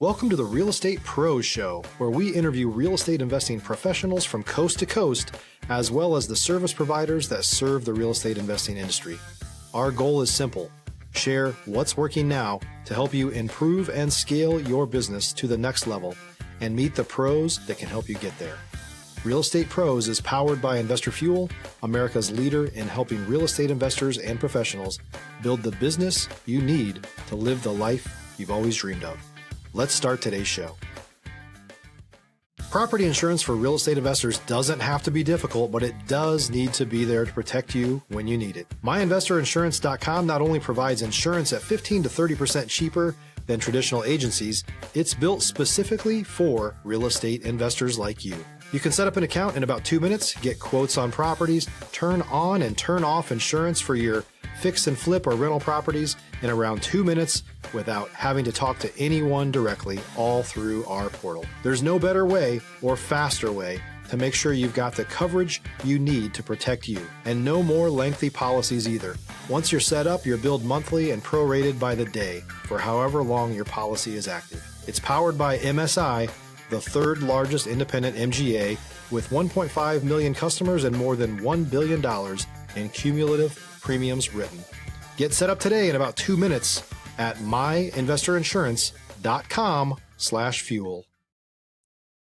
Welcome to the Real Estate Pros Show, where we interview real estate investing professionals from coast to coast, as well as the service providers that serve the real estate investing industry. Our goal is simple: share what's working now to help you improve and scale your business to the next level and meet the pros that can help you get there. Real Estate Pros is powered by Investor Fuel, America's leader in helping real estate investors and professionals build the business you need to live the life you've always dreamed of. Let's start today's show. Property insurance for real estate investors doesn't have to be difficult, but it does need to be there to protect you when you need it. MyInvestorInsurance.com not only provides insurance at 15 to 30% cheaper than traditional agencies, it's built specifically for real estate investors like you. You can set up an account in about 2 minutes, get quotes on properties, turn on and turn off insurance for your fix and flip or rental properties in around 2 minutes without having to talk to anyone directly, all through our portal. There's no better way or faster way to make sure you've got the coverage you need to protect you, and no more lengthy policies either. Once you're set up, you're billed monthly and prorated by the day for however long your policy is active. It's powered by MSI, the third largest independent MGA, with 1.5 million customers and more than $1 billion in cumulative premiums written. Get set up today in about 2 minutes at myinvestorinsurance.com/fuel.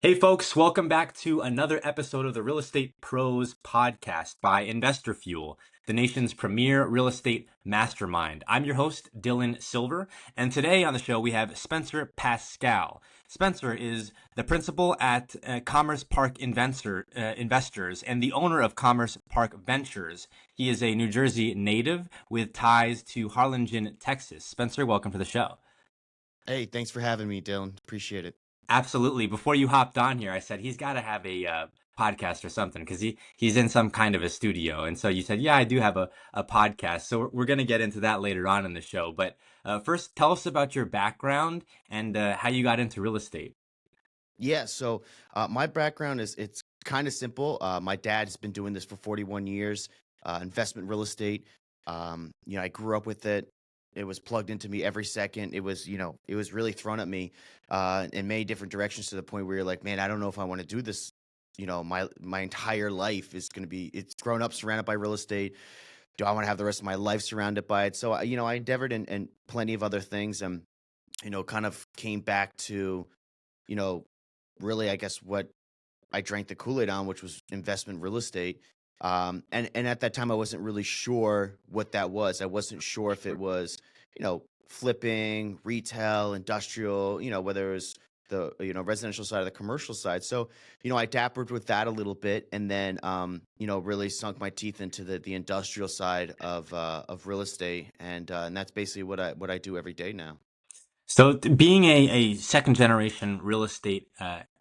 Hey folks, welcome back to another episode of the Real Estate Pros podcast by Investor Fuel, the nation's premier real estate mastermind. I'm your host, Dylan Silver, and today on the show we have Spencer Pascal. Spencer is the principal at Commerce Park Investors and the owner of Commerce Park Ventures. He is a New Jersey native with ties to Harlingen, Texas. Spencer, welcome to the show. Hey, thanks for having me, Dylan. Appreciate it. Absolutely. Before you hopped on here, I said he's got to have a podcast or something because he's in some kind of a studio. And so you said, yeah, I do have a podcast. So we're going to get into that later on in the show. But first, tell us about your background and how you got into real estate. Yeah, so my background it's kind of simple. My dad has been doing this for 41 years, investment real estate. I grew up with it. It was plugged into me every second. It was really thrown at me in many different directions to the point where you're like, man, I don't know if I want to do this. My entire life is going to be, it's grown up surrounded by real estate. Do I want to have the rest of my life surrounded by it? So, I endeavored in plenty of other things and, kind of came back to, really, I guess, what I drank the Kool-Aid on, which was investment real estate. And at that time, I wasn't really sure what that was. I wasn't sure if it was, flipping, retail, industrial, whether it was the, residential side or the commercial side. So, I dappered with that a little bit and then, really sunk my teeth into the industrial side of real estate. And that's basically what I do every day now. So being a second generation real estate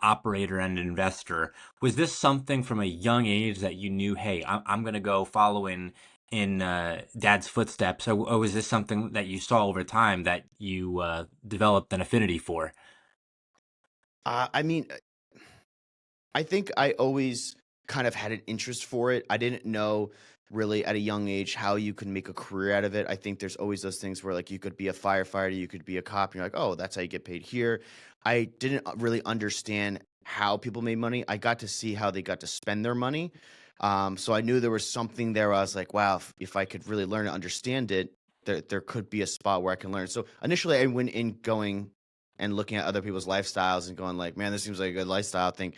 operator and investor, was this something from a young age that you knew, hey, I'm going to go follow in Dad's footsteps? Or was this something that you saw over time that you developed an affinity for? I mean, I think I always kind of had an interest for it. I didn't know really at a young age how you could make a career out of it. I think there's always those things where like you could be a firefighter, you could be a cop, and you're like, oh, that's how you get paid here. I didn't really understand how people made money. I got to see how they got to spend their money. So I knew there was something there where I was like, wow, if I could really learn and understand it, there could be a spot where I can learn. So initially I went in going and looking at other people's lifestyles and going like, man, this seems like a good lifestyle. I think,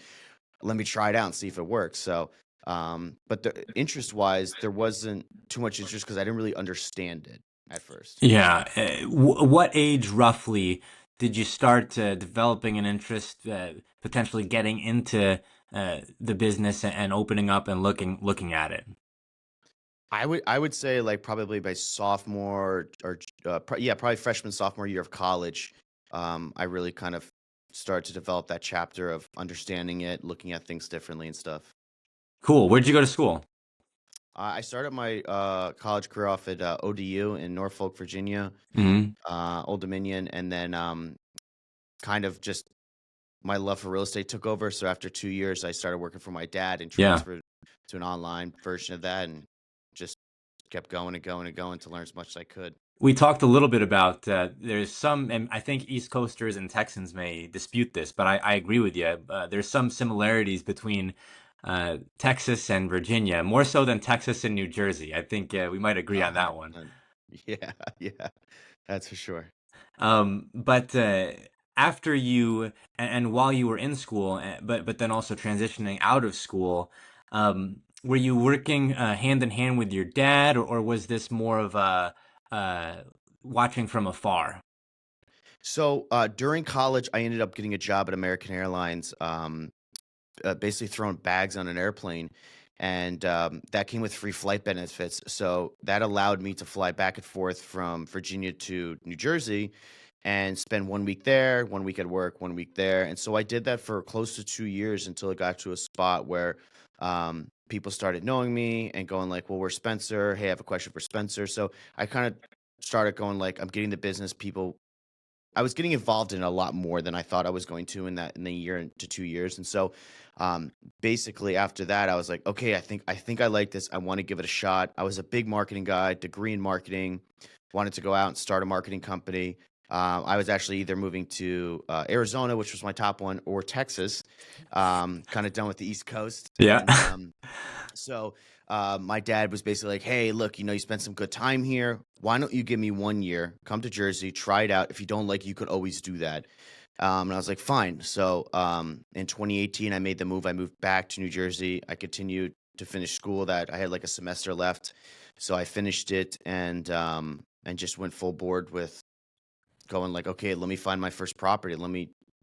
let me try it out and see if it works. So, but the interest wise, there wasn't too much interest because I didn't really understand it at first. Yeah. What age roughly did you start developing an interest, potentially getting into the business and opening up and looking at it? I would say like probably by sophomore or probably freshman, sophomore year of college. I really kind of started to develop that chapter of understanding it, looking at things differently and stuff. Cool. Where'd you go to school? I started my college career off at ODU in Norfolk, Virginia, Hmm. Old Dominion, and then kind of just my love for real estate took over. So after 2 years, I started working for my dad and Yeah. transferred to an online version of that, and just kept going and going and going to learn as much as I could. We talked a little bit about there's some, and I think East Coasters and Texans may dispute this, but I agree with you. There's some similarities between Texas and Virginia, more so than Texas and New Jersey. I think we might agree on that one. 100%. Yeah, yeah, that's for sure. But after you and while you were in school, but then also transitioning out of school, were you working hand in hand with your dad, or was this more of a uh, watching from afar? So during college, I ended up getting a job at American Airlines, basically throwing bags on an airplane. And that came with free flight benefits. So that allowed me to fly back and forth from Virginia to New Jersey and spend 1 week there, 1 week at work, 1 week there. And so I did that for close to 2 years until it got to a spot where people started knowing me and going like, well, where's Spencer? Hey, I have a question for Spencer. So I kind of started going like, I'm getting the business people. I was getting involved in a lot more than I thought I was going to in the year to 2 years. And so basically after that, I was like, okay, I think I like this. I want to give it a shot. I was a big marketing guy, degree in marketing, wanted to go out and start a marketing company. I was actually either moving to Arizona, which was my top one, or Texas. Kind of done with the East Coast. Yeah. And so my dad was basically like, hey, look, you spent some good time here. Why don't you give me 1 year, come to Jersey, try it out. If you don't like it, you could always do that. And I was like, fine. So in 2018, I made the move. I moved back to New Jersey. I continued to finish school that I had like a semester left. So I finished it and just went full board with going like, okay, let me find my first property.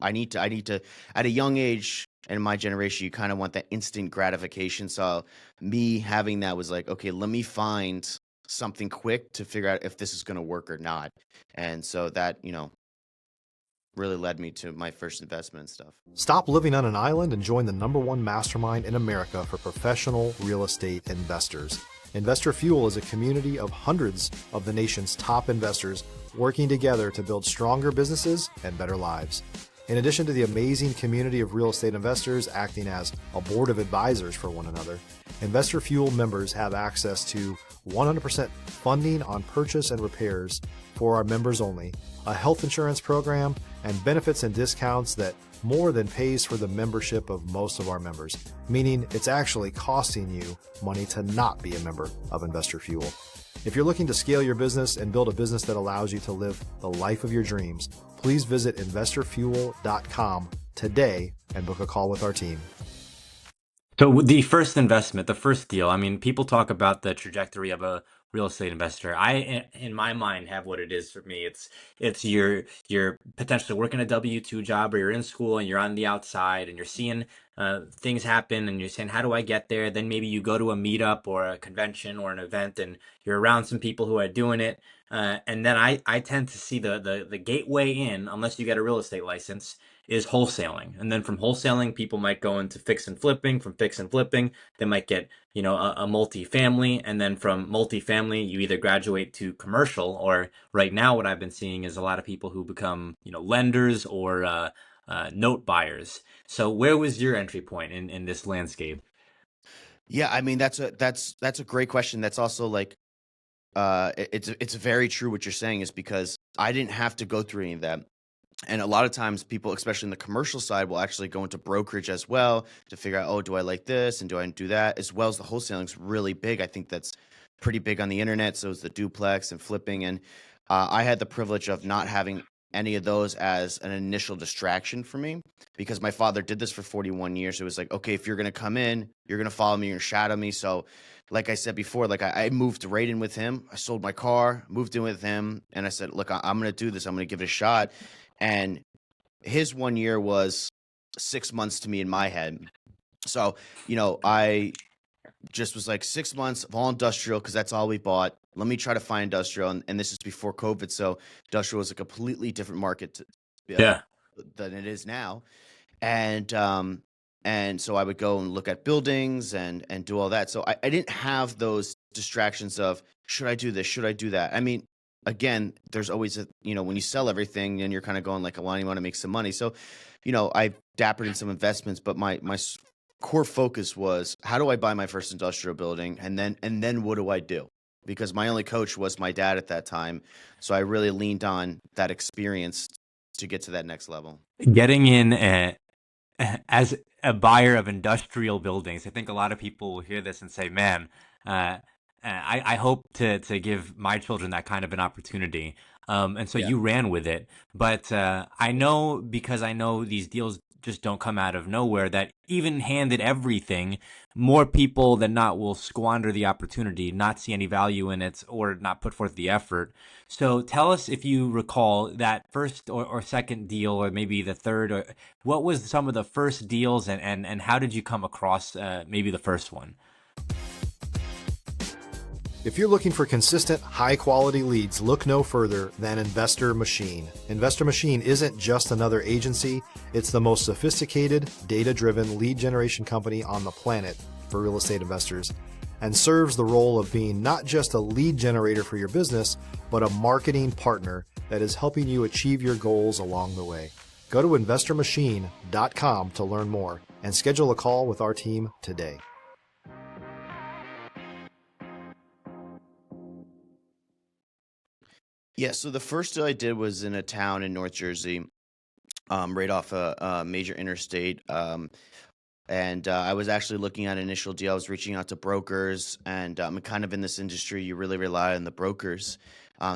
I need to at a young age and in my generation, you kind of want that instant gratification. So me having that was like, okay, let me find something quick to figure out if this is going to work or not. And so that, really led me to my first investment and stuff. Stop living on an island and join the #1 mastermind in America for professional real estate investors. Investor Fuel is a community of hundreds of the nation's top investors working together to build stronger businesses and better lives. In addition to the amazing community of real estate investors acting as a board of advisors for one another, Investor Fuel members have access to 100% funding on purchase and repairs for our members only, a health insurance program, and benefits and discounts that more than pays for the membership of most of our members, meaning it's actually costing you money to not be a member of Investor Fuel. If you're looking to scale your business and build a business that allows you to live the life of your dreams, please visit investorfuel.com today and book a call with our team. So the first investment, the first deal, I mean, people talk about the trajectory of a real estate investor. In my mind, have what it is for me. It's you're potentially working a W-2 job, or you're in school and you're on the outside and you're seeing things happen and you're saying, how do I get there? Then maybe you go to a meetup or a convention or an event and you're around some people who are doing it. And then I tend to see the gateway in, unless you get a real estate license, is wholesaling. And then from wholesaling, people might go into fix and flipping. From fix and flipping, they might get, a multifamily. And then from multifamily, you either graduate to commercial, or right now, what I've been seeing is a lot of people who become, lenders or note buyers. So where was your entry point in this landscape? Yeah, I mean that's a great question. That's also like it's very true what you're saying is because I didn't have to go through any of that. And a lot of times people, especially in the commercial side, will actually go into brokerage as well to figure out, oh, do I like this and do I do that? As well as the wholesaling is really big. I think that's pretty big on the internet. So is the duplex and flipping. And I had the privilege of not having any of those as an initial distraction for me because my father did this for 41 years. It was like, okay, if you're going to come in, you're going to follow me, you're going to shadow me. So like I said before, like I moved right in with him. I sold my car, moved in with him. And I said, look, I'm going to do this. I'm going to give it a shot. And his 1 year was 6 months to me in my head. So, I just was like 6 months of all industrial because that's all we bought. Let me try to find industrial. And this is before COVID. So industrial was a completely different market Yeah. than it is now. And so I would go and look at buildings and do all that. So I didn't have those distractions of, should I do this? Should I do that? I mean, again, there's always when you sell everything and you're kind of going like, well, I want to make some money. So, I dappered in some investments, but my core focus was, how do I buy my first industrial building? And then what do I do? because my only coach was my dad at that time. So I really leaned on that experience to get to that next level. Getting in as a buyer of industrial buildings, I think a lot of people will hear this and say, man, I hope to give my children that kind of an opportunity. And so Yeah. you ran with it. But I know, because I know these deals just don't come out of nowhere, that even handed everything, more people than not will squander the opportunity, not see any value in it, or not put forth the effort. So tell us, if you recall, that first or second deal, or maybe the third, or what was some of the first deals, and how did you come across maybe the first one? If you're looking for consistent, high-quality leads, look no further than Investor Machine. Investor Machine isn't just another agency. It's the most sophisticated, data-driven lead generation company on the planet for real estate investors, and serves the role of being not just a lead generator for your business, but a marketing partner that is helping you achieve your goals along the way. Go to investormachine.com to learn more and schedule a call with our team today. Yeah, so the first deal I did was in a town in North Jersey, right off a major interstate. And I was actually looking at an initial deal. I was reaching out to brokers, and kind of in this industry, you really rely on the brokers.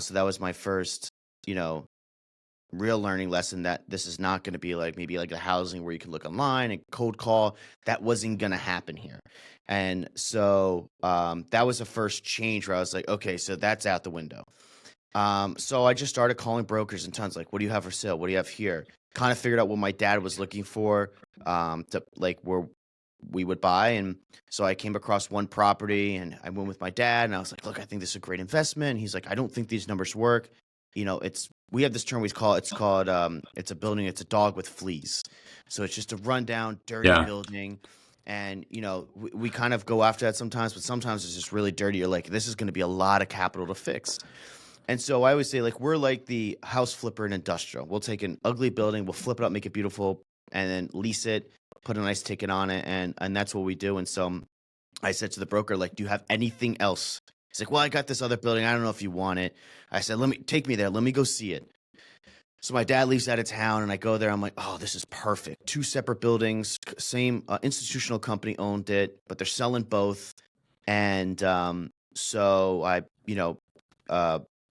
So that was my first, real learning lesson, that this is not going to be like maybe like a housing where you can look online and cold call. That wasn't going to happen here. And so that was the first change where I was like, okay, so that's out the window. So I just started calling brokers and tons, like, what do you have for sale? What do you have here? Kind of figured out what my dad was looking for, to like where we would buy. And so I came across one property, and I went with my dad, and I was like, look, I think this is a great investment. And he's like, I don't think these numbers work. We have this term it's called, it's a building, it's a dog with fleas. So it's just a rundown, dirty building. And, we kind of go after that sometimes, but sometimes it's just really dirty. You're like, this is going to be a lot of capital to fix. And so I always say, like, we're like the house flipper in industrial. We'll take an ugly building, we'll flip it up, make it beautiful, and then lease it, put a nice ticket on it, and that's what we do. And so I said to the broker, like, do you have anything else? He's like, well, I got this other building. I don't know if you want it. I said, take me there. Let me go see it. So my dad leaves out of town, and I go there. I'm like, oh, this is perfect. 2 separate buildings, same institutional company owned it, but they're selling both. And so I,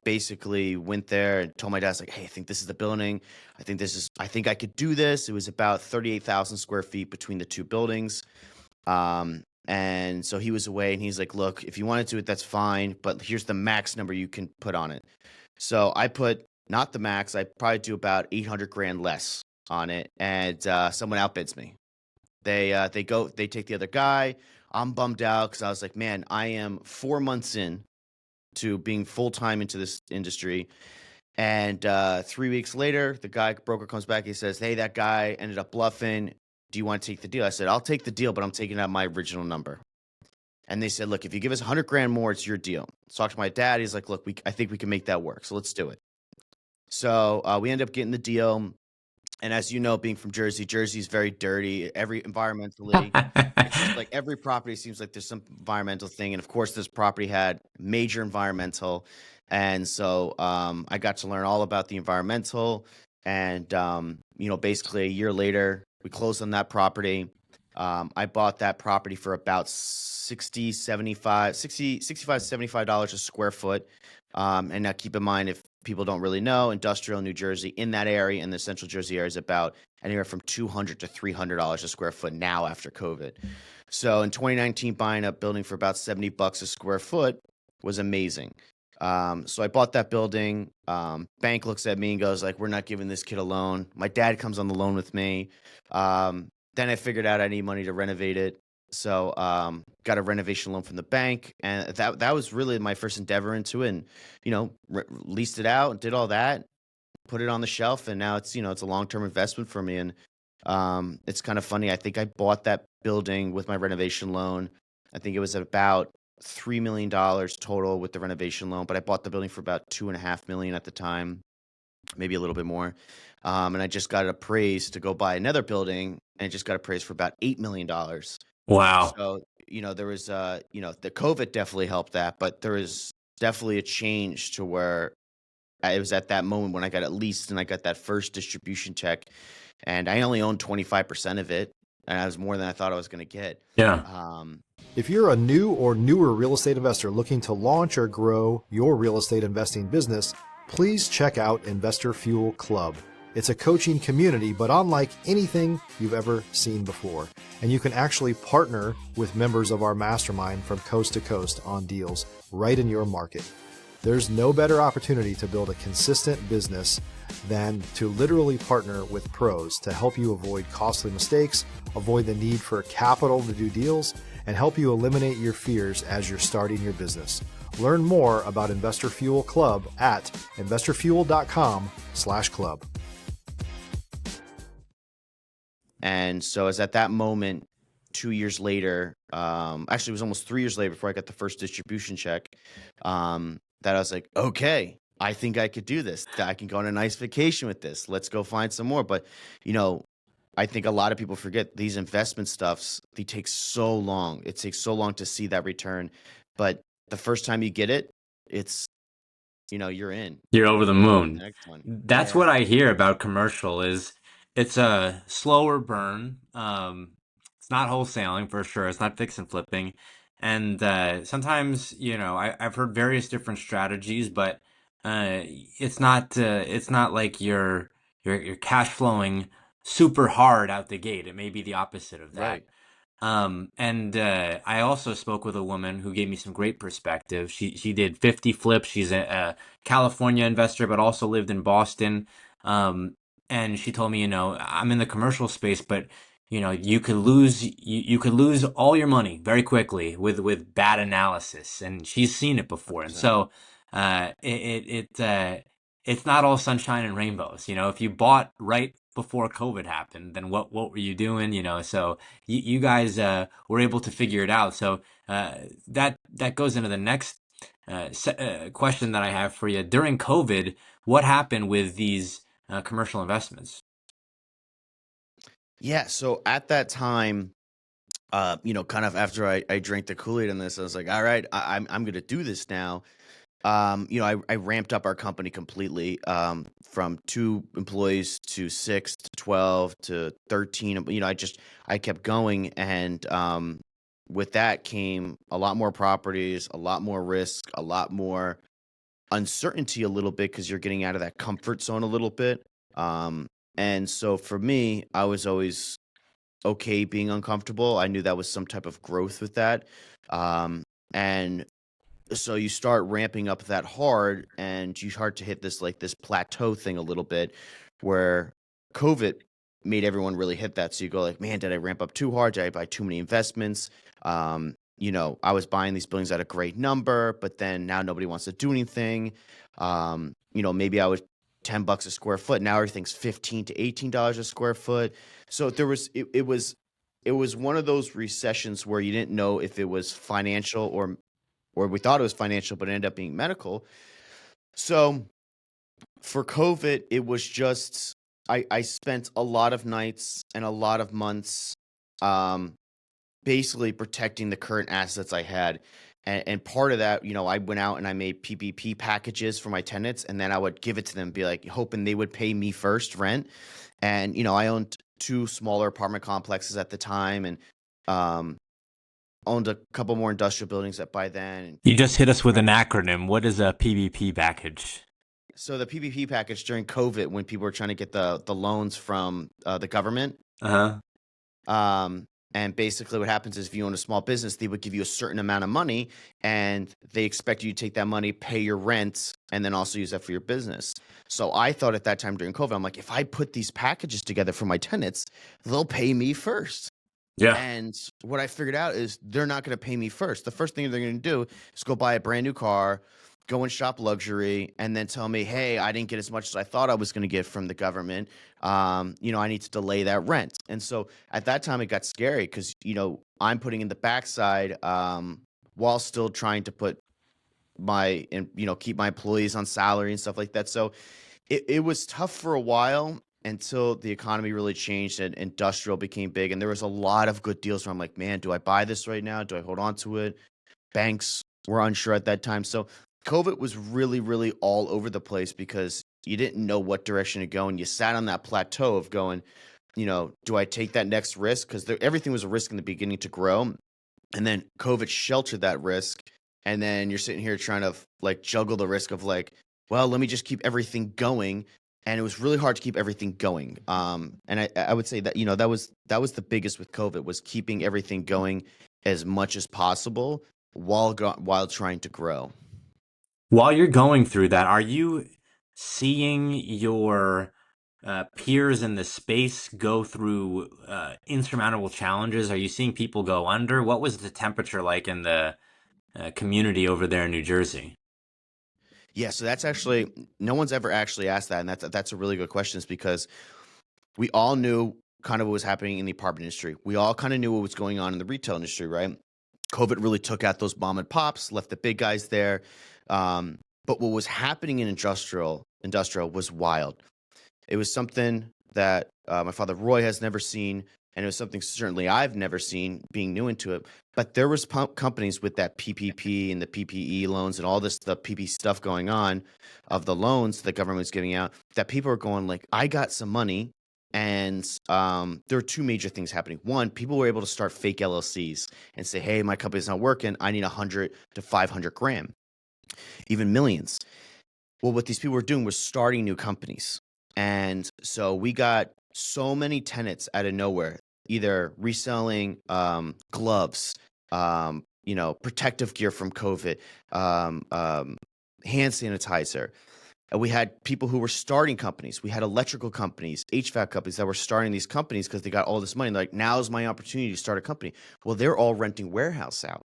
basically went there and told my dad, like, hey, I think this is the building. I think I could do this. It was about 38,000 square feet between the 2 buildings. And so he was away, and he's like, look, if you want to do it, that's fine, but here's the max number you can put on it. So I put not the max. I probably do about 800 grand less on it. And someone outbids me. They take the other guy. I'm bummed out because I was like, man, I am 4 months in to being full-time into this industry. And 3 weeks later, the broker comes back. He says, hey, that guy ended up bluffing. Do you want to take the deal? I said, I'll take the deal, but I'm taking out my original number. And they said, look, if you give us 100 grand more, it's your deal. So I talked to my dad. He's like, look, I think we can make that work. So let's do it. So we ended up getting the deal. And as you know, being from Jersey, Jersey's very dirty. Environmentally, it's just like every property seems like there's some environmental thing. And of course, this property had major environmental. And so I got to learn all about the environmental. And, basically a year later, we closed on that property. I bought that property for about $65, $75 a square foot. And now keep in mind, if people don't really know, industrial New Jersey in that area, in the central Jersey area, is about anywhere from $200 to $300 a square foot now after COVID. So in 2019, buying a building for about $70 a square foot was amazing. So I bought that building. Bank looks at me and goes like, we're not giving this kid a loan. My dad comes on the loan with me. Then I figured out I need money to renovate it. So got a renovation loan from the bank, and that was really my first endeavor into it. And leased it out, did all that, put it on the shelf, and now it's it's a long-term investment for me. And it's kind of funny. I think I bought that building with my renovation loan. I think it was about $3 million total with the renovation loan, but I bought the building for about $2.5 million at the time, maybe a little bit more. And I just got it appraised to go buy another building, and it just got appraised for about $8 million. Wow. So, there was, the COVID definitely helped that, but there is definitely a change to where it was at that moment when I got and I got that first distribution check, and I only owned 25% of it, and that was more than I thought I was going to get. Yeah. If you're a new or newer real estate investor looking to launch or grow your real estate investing business, please check out Investor Fuel Club. It's a coaching community, but unlike anything you've ever seen before. And you can actually partner with members of our mastermind from coast to coast on deals right in your market. There's no better opportunity to build a consistent business than to literally partner with pros to help you avoid costly mistakes, avoid the need for capital to do deals, and help you eliminate your fears as you're starting your business. Learn more about Investor Fuel Club at investorfuel.com/club. And so it's at that moment, 2 years later, actually it was almost 3 years later before I got the first distribution check, that I was like, okay, I think I could do this. I can go on a nice vacation with this. Let's go find some more. But, I think a lot of people forget these investment stuffs, they take so long. It takes so long to see that return. But the first time you get it, it's, you're in. You're over the The moon. next one. That's Yeah. what I hear about commercial is it's a slower burn. It's not wholesaling for sure. It's not fix and flipping. And sometimes, I've heard various different strategies, but it's not like you're cash flowing super hard out the gate. It may be the opposite of that. Right. And I also spoke with a woman who gave me some great perspective. She did 50 flips. She's a California investor, but also lived in Boston. And she told me, I'm in the commercial space, but you could lose all your money very quickly with bad analysis, and she's seen it before. And 100%. so it's not all sunshine and rainbows. If you bought right before COVID happened, then what were you doing? So you guys were able to figure it out. So that goes into the next question that I have for you. During COVID, what happened with these commercial investments? Yeah. So at that time, kind of after I drank the Kool-Aid on this, I was like, all right, I'm going to do this now. I ramped up our company completely, from 2 employees to 6 to 12 to 13. I kept going. And with that came a lot more properties, a lot more risk, a lot more uncertainty a little bit because you're getting out of that comfort zone a little bit. And so for me, I was always okay being uncomfortable. I knew that was some type of growth with that. And so you start ramping up that hard, and you start to hit this plateau thing a little bit where COVID made everyone really hit that. So you go like, man, did I ramp up too hard? Did I buy too many investments? I was buying these buildings at a great number, but then now nobody wants to do anything. Maybe I was $10 a square foot. Now everything's $15 to $18 a square foot. So it was one of those recessions where you didn't know if it was financial or we thought it was financial, but it ended up being medical. So for COVID, it was just, I spent a lot of nights and a lot of months basically protecting the current assets I had. And part of that, I went out and I made PPP packages for my tenants, and then I would give it to them, be like, hoping they would pay me first rent. And, I owned 2 smaller apartment complexes at the time, and owned a couple more industrial buildings by then. You just hit us with an acronym. What is a PVP package? So the PPP package during COVID, when people were trying to get the loans from the government, and basically what happens is if you own a small business, they would give you a certain amount of money, and they expect you to take that money, pay your rent, and then also use that for your business. So I thought at that time during COVID, I'm like, if I put these packages together for my tenants, they'll pay me first. Yeah. And what I figured out is they're not going to pay me first. The first thing they're going to do is go buy a brand new car, go and shop luxury, and then tell me, hey, I didn't get as much as I thought I was going to get from the government. I need to delay that rent. And so at that time, it got scary because, I'm putting in the backside while still trying to put keep my employees on salary and stuff like that. So it was tough for a while until the economy really changed and industrial became big. And there was a lot of good deals where I'm like, man, do I buy this right now? Do I hold on to it? Banks were unsure at that time. So COVID was really, really all over the place because you didn't know what direction to go, and you sat on that plateau of going, do I take that next risk? Because everything was a risk in the beginning to grow, and then COVID sheltered that risk, and then you're sitting here trying to like juggle the risk of like, well, let me just keep everything going, and it was really hard to keep everything going. And I would say that that was the biggest with COVID, was keeping everything going as much as possible while trying to grow. While you're going through that, are you seeing your peers in the space go through insurmountable challenges? Are you seeing people go under? What was the temperature like in the community over there in New Jersey? Yeah, so that's actually, no one's ever actually asked that, and that's a really good question, is because we all knew kind of what was happening in the apartment industry. We all kind of knew what was going on in the retail industry, right? COVID really took out those mom and pops, left the big guys there. But what was happening in industrial was wild. It was something that my father Roy has never seen, and it was something certainly I've never seen being new into it. But there was companies with that PPP and the PPE loans and all this the PP stuff going on of the loans the government was giving out, that people are going like, I got some money. And there are two major things happening. One, people were able to start fake LLCs and say, hey, my company's not working. I need 100 to 500 grand, even millions. Well, what these people were doing was starting new companies. And so we got so many tenants out of nowhere, either reselling gloves, protective gear from COVID, hand sanitizer. And we had people who were starting companies. We had electrical companies, HVAC companies that were starting these companies because they got all this money. They're like, now's my opportunity to start a company. Well, they're all renting warehouse out.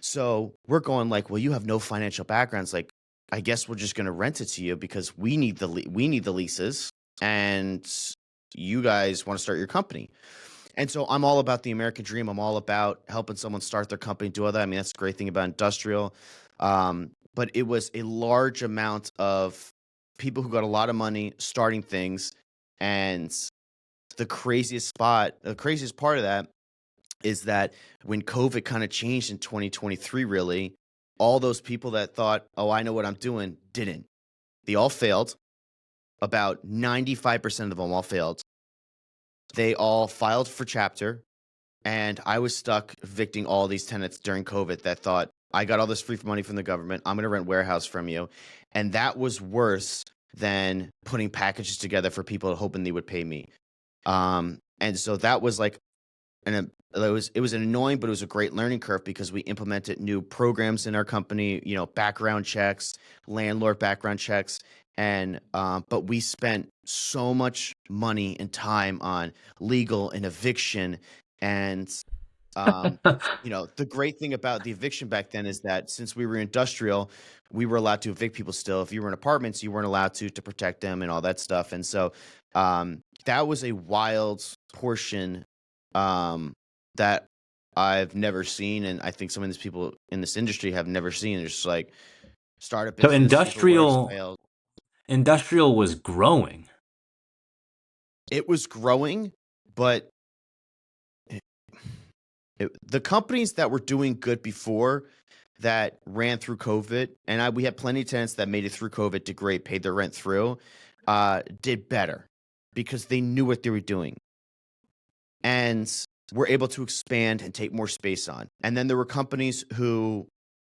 So we're going like, well, you have no financial backgrounds. Like, I guess we're just going to rent it to you because we need the leases, and you guys want to start your company. And so I'm all about the American dream. I'm all about helping someone start their company, do all that. I mean, that's the great thing about industrial. But it was a large amount of people who got a lot of money starting things. And the craziest part of that is that when COVID kind of changed in 2023, really, all those people that thought, oh, I know what I'm doing, didn't. They all failed. About 95% of them all failed. They all filed for chapter. And I was stuck evicting all these tenants during COVID that thought, I got all this free money from the government. I'm going to rent warehouse from you. And that was worse than putting packages together for people hoping they would pay me. And so that was like, it was an annoying, but it was a great learning curve because we implemented new programs in our company, background checks, landlord background checks. And but we spent so much money and time on legal and eviction. And the great thing about the eviction back then is that since we were industrial, we were allowed to evict people still. If you were in apartments, you weren't allowed to protect them and all that stuff. And so that was a wild portion that I've never seen, and I think some of these people in this industry have never seen. It's just like start a So business. industrial was growing. It was growing, but the companies that were doing good before that ran through COVID, and we had plenty of tenants that made it through COVID, did great, paid their rent through, did better because they knew what they were doing. And were able to expand and take more space on. And then there were companies who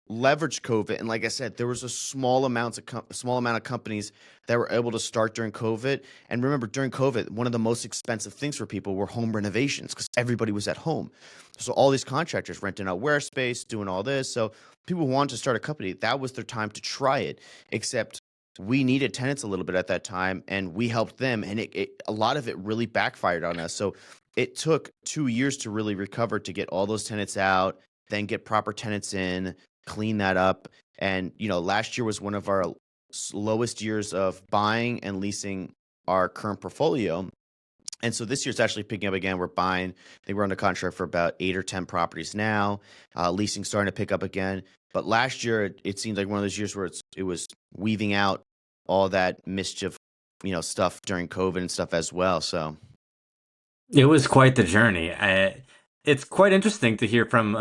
leveraged COVID. And like I said, there was a small amount of companies that were able to start during COVID. And remember, during COVID, one of the most expensive things for people were home renovations because everybody was at home. So all these contractors renting out warehouse space, doing all this. So people wanted to start a company. That was their time to try it, except we needed tenants a little bit at that time, and we helped them. And a lot of it really backfired on us. So it took 2 years to really recover, to get all those tenants out, then get proper tenants in, clean that up. And, last year was one of our lowest years of buying and leasing our current portfolio. And so this year's actually picking up again. We're buying. I think we're under contract for about 8 or 10 properties now. Leasing starting to pick up again. But last year, it seemed like one of those years where it was weaving out all that mischief, stuff during COVID and stuff as well. So It was quite the journey. It's quite interesting to hear from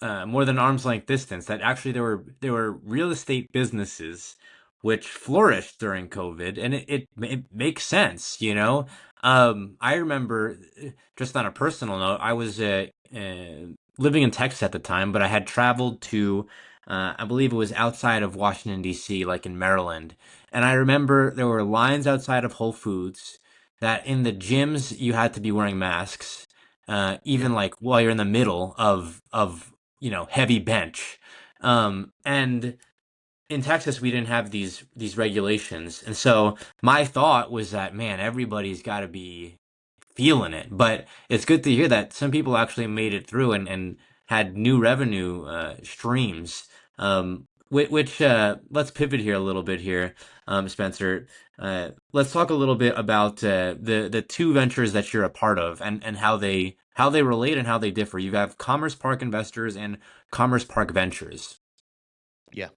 more than arm's length distance. That actually there were real estate businesses which flourished during COVID, and it makes sense, you know. I remember, just on a personal note, I was living in Texas at the time, but I had traveled to, I believe it was outside of Washington D.C., like in Maryland, and I remember there were lines outside of Whole Foods. That in the gyms you had to be wearing masks, Yeah. even like while you're in the middle of heavy bench. And in Texas, we didn't have these regulations, and so my thought was that, man, everybody's got to be feeling it. But it's good to hear that some people actually made it through and had new revenue streams. Which let's pivot here a little bit here, Spencer. Let's talk a little bit about the two ventures that you're a part of and how they relate and how they differ. You have Commerce Park Investors and Commerce Park Ventures. Yeah.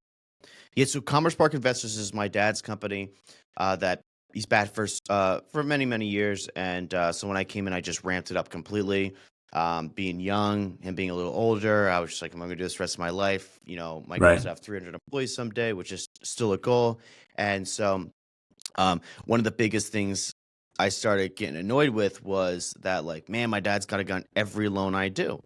Yeah. So Commerce Park Investors is my dad's company that he's bad for many, many years. And so when I came in, I just ramped it up completely. Being young and being a little older, I was just like, am I going to do this the rest of my life? My goal is Right. to have 300 employees someday, which is still a goal. And so one of the biggest things I started getting annoyed with was that, like, man, my dad's got a gun every loan I do.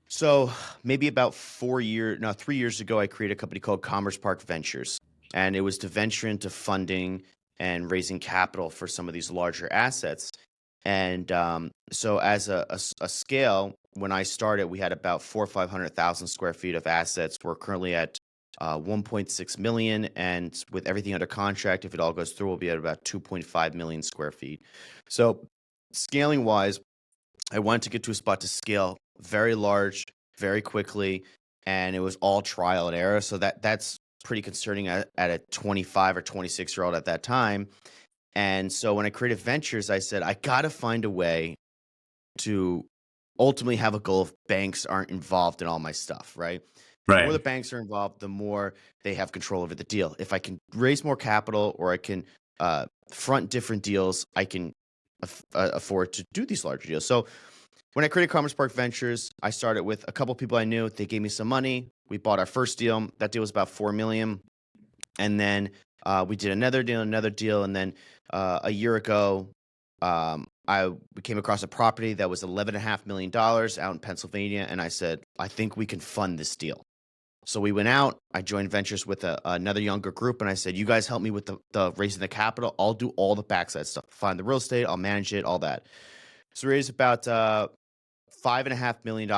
So maybe about 4 years, no, 3 years ago, I created a company called Commerce Park Ventures, and it was to venture into funding and raising capital for some of these larger assets. And so, as a scale, when I started, we had about 400,000 or 500,000 square feet of assets. We're currently at 1.6 million, and with everything under contract, if it all goes through, we'll be at about 2.5 million square feet. So, scaling wise, I wanted to get to a spot to scale very large, very quickly, and it was all trial and error. So that's pretty concerning at a 25 or 26-year-old at that time. And so when I created Ventures, I said I got to find a way to ultimately have a goal if banks aren't involved in all my stuff, right? The more the Right. banks are involved, the more they have control over the deal. If I can raise more capital or I can front different deals, I can afford to do these larger deals. So when I created Commerce Park Ventures, I started with a couple people I knew. They gave me some money. We bought our first deal. That deal was about 4 million, and then we did another deal, and then a year ago, we came across a property that was $11.5 million out in Pennsylvania, and I said, I think we can fund this deal. So we went out. I joined ventures with another younger group, and I said, "You guys help me with the raising the capital. I'll do all the backside stuff. Find the real estate. I'll manage it. All that." So we raised about $5.5 million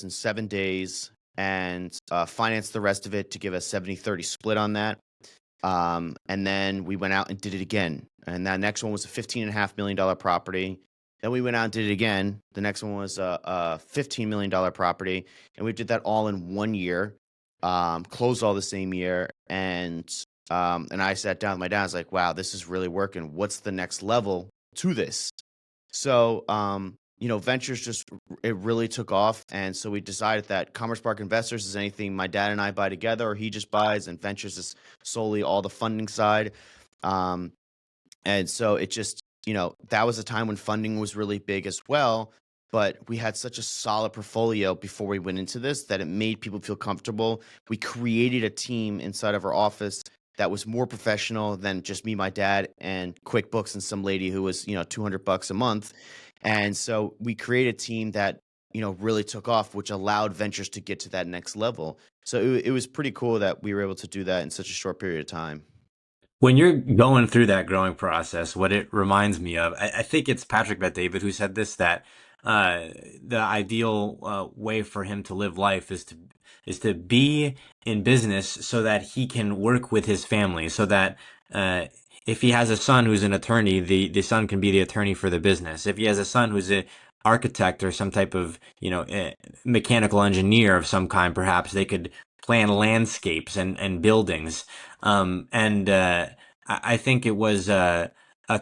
in 7 days, and financed the rest of it to give a 70-30 split on that. And then we went out and did it again. And that next one was a $15.5 million property. Then we went out and did it again. The next one was a $15 million property, and we did that all in 1 year. Closed all the same year, and I sat down with my dad. I was like, "Wow, this is really working. What's the next level to this?" So, ventures just it really took off, and so we decided that Commerce Park Investors is anything my dad and I buy together, or he just buys, and ventures is solely all the funding side. Um, and so it just, that was a time when funding was really big as well. But we had such a solid portfolio before we went into this that it made people feel comfortable. We created a team inside of our office that was more professional than just me, my dad, and QuickBooks and some lady who was, $200 a month. And so we created a team that, really took off, which allowed ventures to get to that next level. So it was pretty cool that we were able to do that in such a short period of time. When you're going through that growing process, what it reminds me of, I think it's Patrick Bet-David who said this, that uh, the ideal way for him to live life is to be in business so that he can work with his family, so that if he has a son who's an attorney, the son can be the attorney for the business. If he has a son who's an architect or some type of mechanical engineer of some kind, perhaps they could plan landscapes and buildings. And I think it was a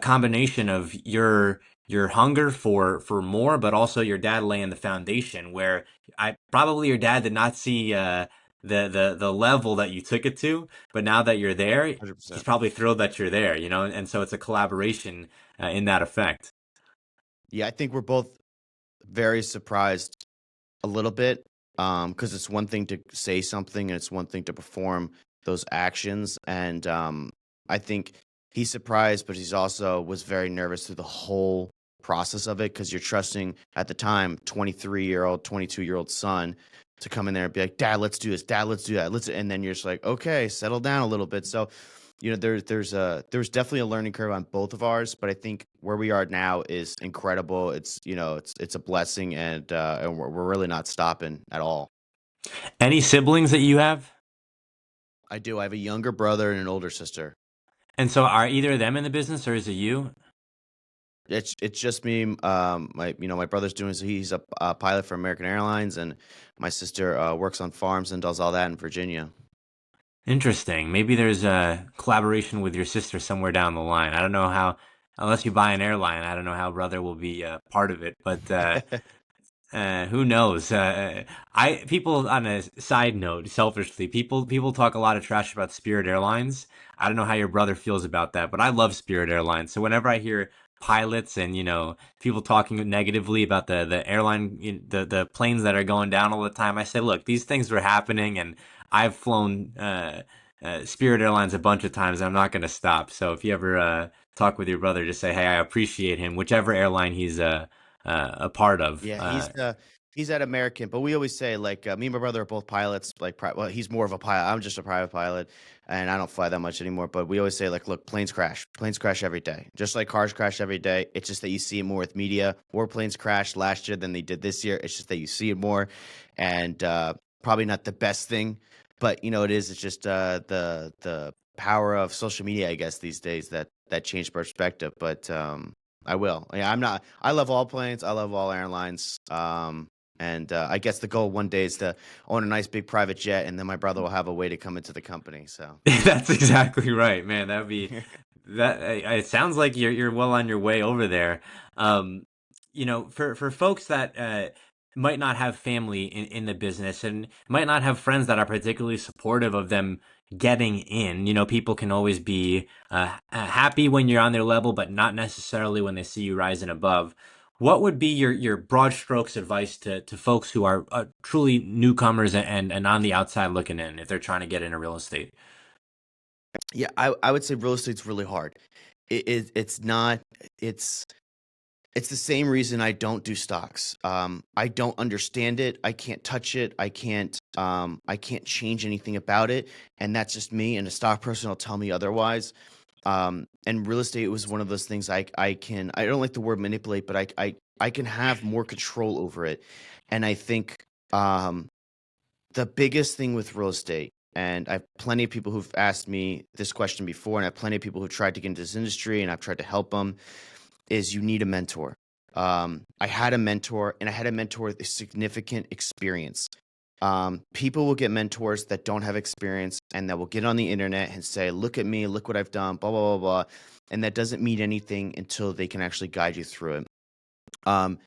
combination of your hunger for more, but also your dad laying the foundation. Where I probably your dad did not see the level that you took it to, but now that you're there, he's 100%. probably thrilled that you're there. And so it's a collaboration in that effect. Yeah, I think we're both very surprised a little bit. because it's one thing to say something and it's one thing to perform those actions. And I think he's surprised, but he's also was very nervous through the whole process of it, because you're trusting, at the time, 23-year-old, 22-year-old son to come in there and be like, Dad, let's do this. Dad, let's do that. And then you're just like, okay, settle down a little bit. So, there's definitely a learning curve on both of ours, but I think where we are now is incredible. It's a blessing, and we're really not stopping at all. Any siblings that you have? I do. I have a younger brother and an older sister. And so are either of them in the business, or is it you? It's just me. My brother's doing, so he's a pilot for American Airlines, and my sister works on farms and does all that in Virginia. Interesting. Maybe there's a collaboration with your sister somewhere down the line. I don't know how, unless you buy an airline, I don't know how brother will be part of it, but who knows? People, on a side note, selfishly, people talk a lot of trash about Spirit Airlines. I don't know how your brother feels about that, but I love Spirit Airlines. So whenever I hear pilots and people talking negatively about the airline, the planes that are going down all the time, I say, look, these things are happening, and I've flown Spirit Airlines a bunch of times. I'm not going to stop. So if you ever talk with your brother, just say, hey, I appreciate him, whichever airline he's a part of. Yeah, he's at American, but we always say, like, me and my brother are both pilots. Like, well, he's more of a pilot. I'm just a private pilot, and I don't fly that much anymore. But we always say, like, look, planes crash. Planes crash every day, just like cars crash every day. It's just that you see it more with media. More planes crashed last year than they did this year. It's just that you see it more, and probably not the best thing, but it is. It's just the power of social media, I guess, these days that changed perspective. But I will. Yeah, I'm not. I love all planes. I love all airlines. And I guess the goal one day is to own a nice big private jet, and then my brother will have a way to come into the company. So That's exactly right, man. That'd be that. It sounds like you're well on your way over there. For folks that might not have family in the business and might not have friends that are particularly supportive of them getting in, people can always be happy when you're on their level, but not necessarily when they see you rising above. What would be your broad strokes advice to folks who are truly newcomers and on the outside looking in, if they're trying to get into real estate? yeah, I would say real estate's really hard. It's not. It's the same reason I don't do stocks. I don't understand it. I can't touch it. I can't. I can't change anything about it, and that's just me. And a stock person will tell me otherwise. And real estate was one of those things I can. I don't like the word manipulate, but I can have more control over it. And I think the biggest thing with real estate, and I have plenty of people who've asked me this question before, and I have plenty of people who've tried to get into this industry, and I've tried to help them, is you need a mentor. I had a mentor, and I had a mentor with significant experience. People will get mentors that don't have experience and that will get on the internet and say, look at me, look what I've done, blah, blah, blah, blah. And that doesn't mean anything until they can actually guide you through it.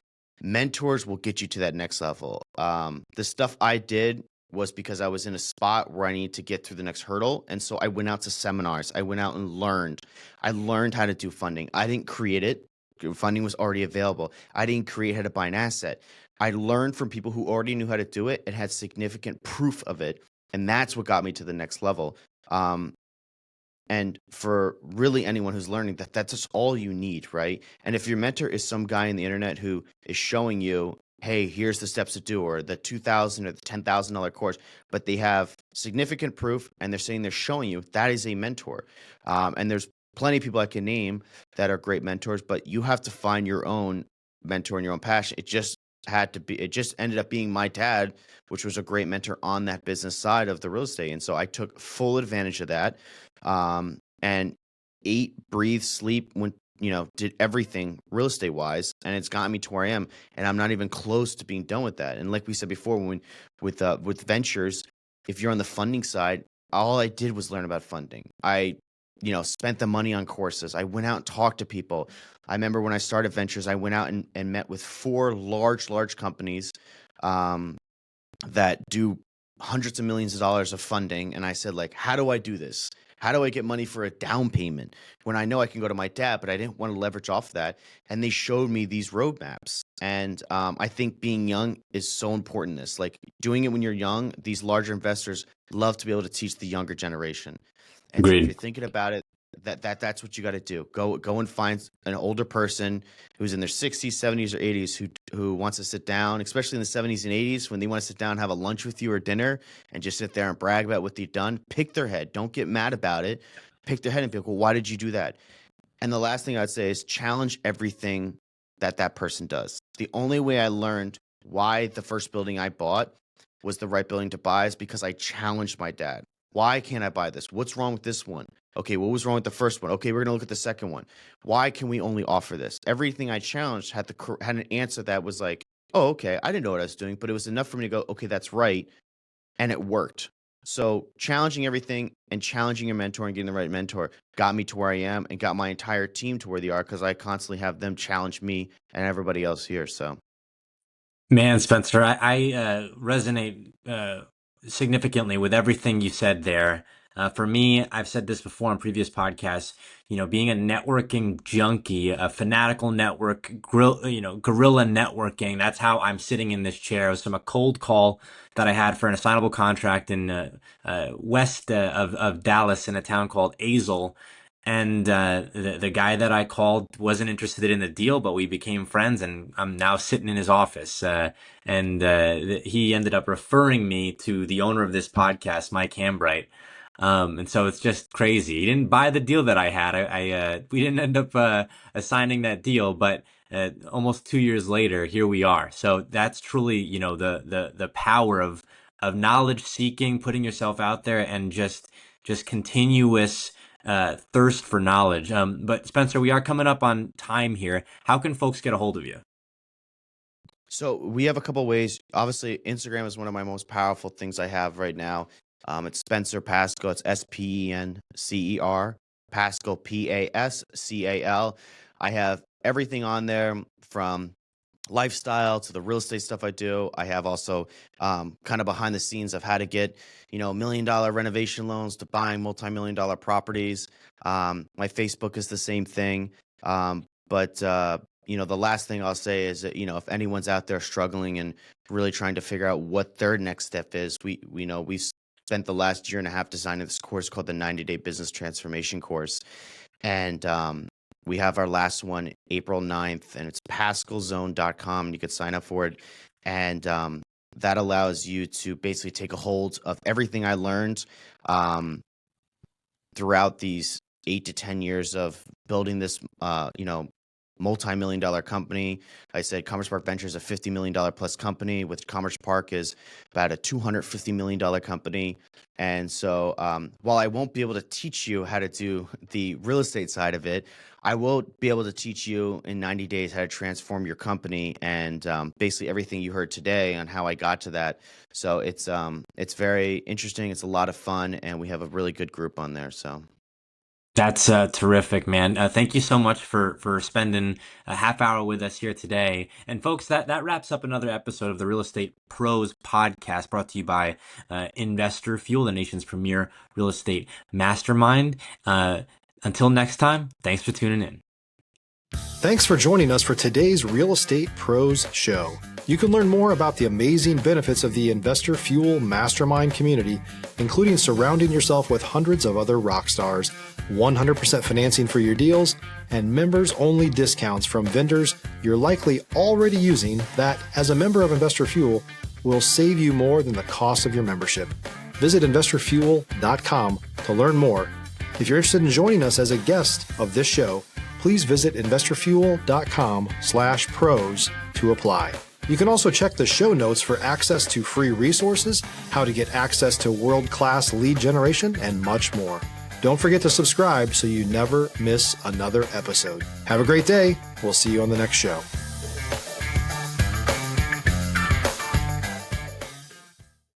Mentors will get you to that next level. The stuff I did was because I was in a spot where I needed to get through the next hurdle. And so I went out to seminars. I went out and learned. I learned how to do funding. I didn't create it. Funding was already available. I didn't create how to buy an asset. I learned from people who already knew how to do it and had significant proof of it. And that's what got me to the next level. And for really anyone who's learning, that's just all you need, right? And if your mentor is some guy on the internet who is showing you, hey, here's the steps to do, or the $2,000 or the $10,000 course, but they have significant proof and they're saying they're showing you, that is a mentor. And there's plenty of people I can name that are great mentors, but you have to find your own mentor and your own passion. It just ended up being my dad, which was a great mentor on that business side of the real estate. And so I took full advantage of that, and ate, breathe, sleep, did everything real estate wise. And it's gotten me to where I am. And I'm not even close to being done with that. And like we said before, with ventures, if you're on the funding side, all I did was learn about funding. I spent the money on courses. I went out and talked to people. I remember when I started ventures, I went out and met with 4 large companies that do hundreds of millions of dollars of funding. And I said, like, how do I do this? How do I get money for a down payment when I know I can go to my dad, but I didn't want to leverage off that? And they showed me these roadmaps. And I think being young is so important. This, like doing it when you're young, these larger investors love to be able to teach the younger generation. And so if Agreed. you're thinking about it, that's what you got to do. Go and find an older person who's in their 60s, 70s, or 80s who wants to sit down, especially in the 70s and 80s when they want to sit down and have a lunch with you or dinner and just sit there and brag about what they've done. Pick their head. Don't get mad about it. Pick their head and be like, well, why did you do that? And the last thing I'd say is challenge everything that person does. The only way I learned why the first building I bought was the right building to buy is because I challenged my dad. Why can't I buy this? What's wrong with this one? Okay, what was wrong with the first one? Okay, we're going to look at the second one. Why can we only offer this? Everything I challenged had an answer that was like, oh, okay, I didn't know what I was doing, but it was enough for me to go, okay, that's right, and it worked. So challenging everything and challenging your mentor and getting the right mentor got me to where I am and got my entire team to where they are because I constantly have them challenge me and everybody else here. So, Man, Spencer, I resonate significantly with everything you said there. For me, I've said this before on previous podcasts, being a networking junkie, a fanatical guerrilla networking, that's how I'm sitting in this chair. It was from a cold call that I had for an assignable contract in west of Dallas in a town called Azle. And the guy that I called wasn't interested in the deal, but we became friends, and I'm now sitting in his office. And he ended up referring me to the owner of this podcast, Mike Hambright. And so it's just crazy. He didn't buy the deal that I had. We didn't end up assigning that deal, but almost 2 years later, here we are. So that's truly, the power of knowledge seeking, putting yourself out there, and just continuous thirst for knowledge. But Spencer, we are coming up on time here. How can folks get a hold of you? So we have a couple ways. Obviously, Instagram is one of my most powerful things I have right now. It's Spencer Pascal. It's SPENCER. Pascal, PASCAL. I have everything on there from lifestyle to the real estate stuff I do. I have also kind of behind the scenes of how to get, $1 million renovation loans to buying multi-million-dollar properties. My Facebook is the same thing. But the last thing I'll say is that, if anyone's out there struggling and really trying to figure out what their next step is, we spent the last year and a half designing this course called the 90-Day Business Transformation Course. And we have our last one April 9th, and it's pascalzone.com, and you could sign up for it. And that allows you to basically take a hold of everything I learned throughout these 8 to 10 years of building this, multi-million-dollar company. I said Commerce Park Ventures is a $50 million plus company, with Commerce Park is about a $250 million company. And so while I won't be able to teach you how to do the real estate side of it, I will be able to teach you in 90 days how to transform your company, and basically everything you heard today on how I got to that. So it's very interesting. It's a lot of fun, and we have a really good group on there. So. That's terrific, man. Thank you so much for spending a half hour with us here today. And folks, that wraps up another episode of the Real Estate Pros podcast, brought to you by Investor Fuel, the nation's premier real estate mastermind. Until next time, thanks for tuning in. Thanks for joining us for today's Real Estate Pros show. You can learn more about the amazing benefits of the Investor Fuel Mastermind community, including surrounding yourself with hundreds of other rock stars, 100% financing for your deals, and members-only discounts from vendors you're likely already using that, as a member of Investor Fuel, will save you more than the cost of your membership. Visit investorfuel.com to learn more. If you're interested in joining us as a guest of this show, please visit investorfuel.com/pros to apply. You can also check the show notes for access to free resources, how to get access to world-class lead generation, and much more. Don't forget to subscribe so you never miss another episode. Have a great day. We'll see you on the next show.